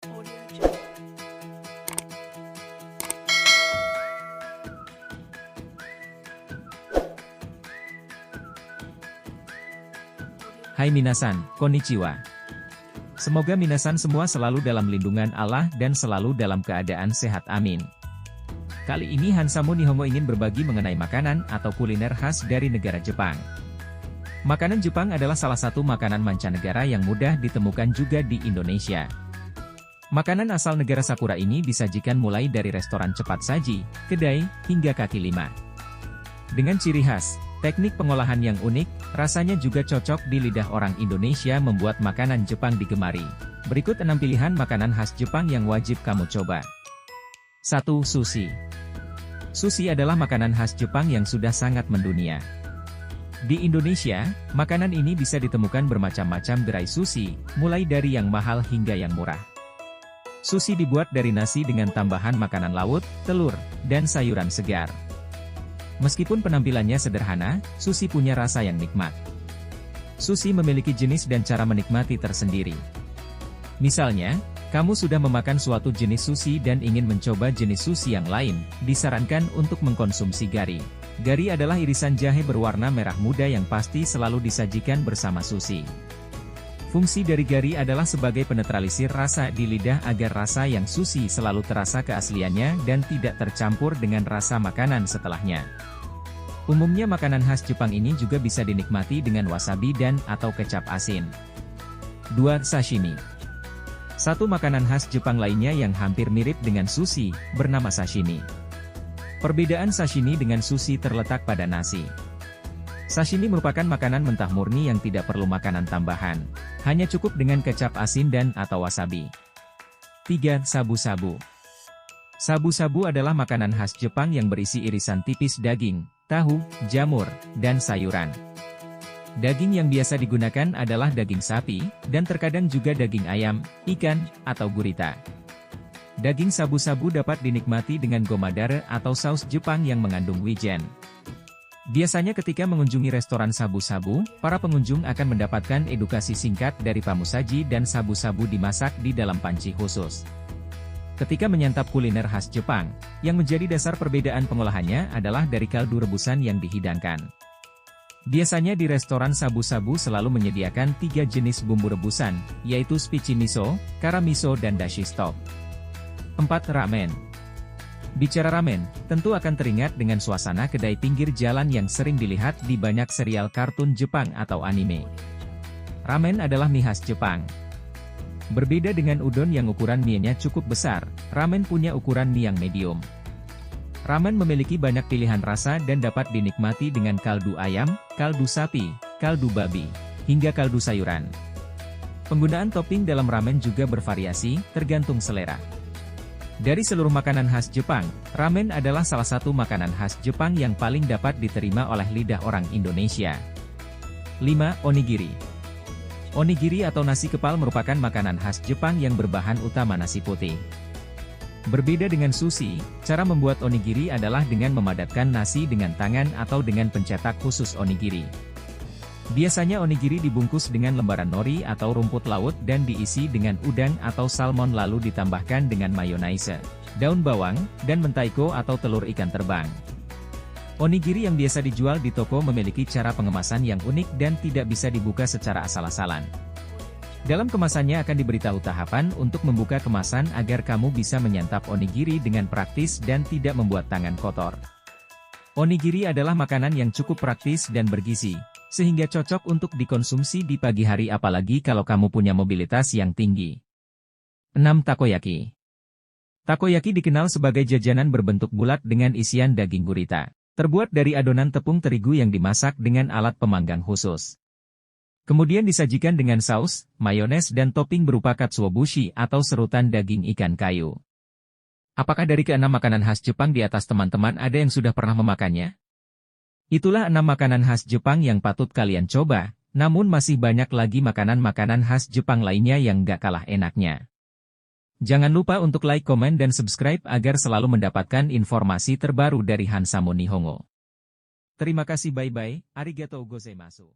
Hai minasan, konnichiwa. Semoga minasan semua selalu dalam lindungan Allah dan selalu dalam keadaan sehat amin. Kali ini Hansamu Nihongo ingin berbagi mengenai makanan atau kuliner khas dari negara Jepang. Makanan Jepang adalah salah satu makanan mancanegara yang mudah ditemukan juga di Indonesia. Makanan asal negara Sakura ini disajikan mulai dari restoran cepat saji, kedai, hingga kaki lima. Dengan ciri khas, teknik pengolahan yang unik, rasanya juga cocok di lidah orang Indonesia membuat makanan Jepang digemari. Berikut 6 pilihan makanan khas Jepang yang wajib kamu coba. 1. Sushi. Sushi adalah makanan khas Jepang yang sudah sangat mendunia. Di Indonesia, makanan ini bisa ditemukan bermacam-macam gerai sushi, mulai dari yang mahal hingga yang murah. Sushi dibuat dari nasi dengan tambahan makanan laut, telur, dan sayuran segar. Meskipun penampilannya sederhana, sushi punya rasa yang nikmat. Sushi memiliki jenis dan cara menikmati tersendiri. Misalnya, kamu sudah memakan suatu jenis sushi dan ingin mencoba jenis sushi yang lain, disarankan untuk mengkonsumsi gari. Gari adalah irisan jahe berwarna merah muda yang pasti selalu disajikan bersama sushi. Fungsi dari gari adalah sebagai penetralisir rasa di lidah agar rasa yang sushi selalu terasa keasliannya dan tidak tercampur dengan rasa makanan setelahnya. Umumnya makanan khas Jepang ini juga bisa dinikmati dengan wasabi dan atau kecap asin. 2. Sashimi. Satu makanan khas Jepang lainnya yang hampir mirip dengan sushi, bernama sashimi. Perbedaan sashimi dengan sushi terletak pada nasi. Sashimi merupakan makanan mentah murni yang tidak perlu makanan tambahan. Hanya cukup dengan kecap asin dan atau wasabi. 3. Shabu-shabu. Shabu-shabu adalah makanan khas Jepang yang berisi irisan tipis daging, tahu, jamur, dan sayuran. Daging yang biasa digunakan adalah daging sapi, dan terkadang juga daging ayam, ikan, atau gurita. Daging shabu-shabu dapat dinikmati dengan gomadare atau saus Jepang yang mengandung wijen. Biasanya ketika mengunjungi restoran shabu-shabu, para pengunjung akan mendapatkan edukasi singkat dari pamusaji dan shabu-shabu dimasak di dalam panci khusus. Ketika menyantap kuliner khas Jepang, yang menjadi dasar perbedaan pengolahannya adalah dari kaldu rebusan yang dihidangkan. Biasanya di restoran shabu-shabu selalu menyediakan 3 jenis bumbu rebusan, yaitu spicy miso, kara miso dan dashi stock. 4. Ramen. Bicara ramen, tentu akan teringat dengan suasana kedai pinggir jalan yang sering dilihat di banyak serial kartun Jepang atau anime. Ramen adalah mie khas Jepang. Berbeda dengan udon yang ukuran mie-nya cukup besar, ramen punya ukuran mie yang medium. Ramen memiliki banyak pilihan rasa dan dapat dinikmati dengan kaldu ayam, kaldu sapi, kaldu babi, hingga kaldu sayuran. Penggunaan topping dalam ramen juga bervariasi, tergantung selera. Dari seluruh makanan khas Jepang, ramen adalah salah satu makanan khas Jepang yang paling dapat diterima oleh lidah orang Indonesia. 5. Onigiri. Onigiri atau nasi kepal merupakan makanan khas Jepang yang berbahan utama nasi putih. Berbeda dengan sushi, cara membuat onigiri adalah dengan memadatkan nasi dengan tangan atau dengan pencetak khusus onigiri. Biasanya onigiri dibungkus dengan lembaran nori atau rumput laut dan diisi dengan udang atau salmon lalu ditambahkan dengan mayonnaise, daun bawang, dan mentaiko atau telur ikan terbang. Onigiri yang biasa dijual di toko memiliki cara pengemasan yang unik dan tidak bisa dibuka secara asal-asalan. Dalam kemasannya akan diberitahu tahapan untuk membuka kemasan agar kamu bisa menyantap onigiri dengan praktis dan tidak membuat tangan kotor. Onigiri adalah makanan yang cukup praktis dan bergizi, sehingga cocok untuk dikonsumsi di pagi hari apalagi kalau kamu punya mobilitas yang tinggi. 6. Takoyaki. Takoyaki dikenal sebagai jajanan berbentuk bulat dengan isian daging gurita. Terbuat dari adonan tepung terigu yang dimasak dengan alat pemanggang khusus. Kemudian disajikan dengan saus, mayones dan topping berupa katsuobushi atau serutan daging ikan kayu. Apakah dari ke-6 makanan khas Jepang di atas teman-teman ada yang sudah pernah memakannya? Itulah 6 makanan khas Jepang yang patut kalian coba, namun masih banyak lagi makanan-makanan khas Jepang lainnya yang gak kalah enaknya. Jangan lupa untuk like, komen, dan subscribe agar selalu mendapatkan informasi terbaru dari Hansamu Nihongo. Terima kasih, bye-bye, arigatou gozaimasu.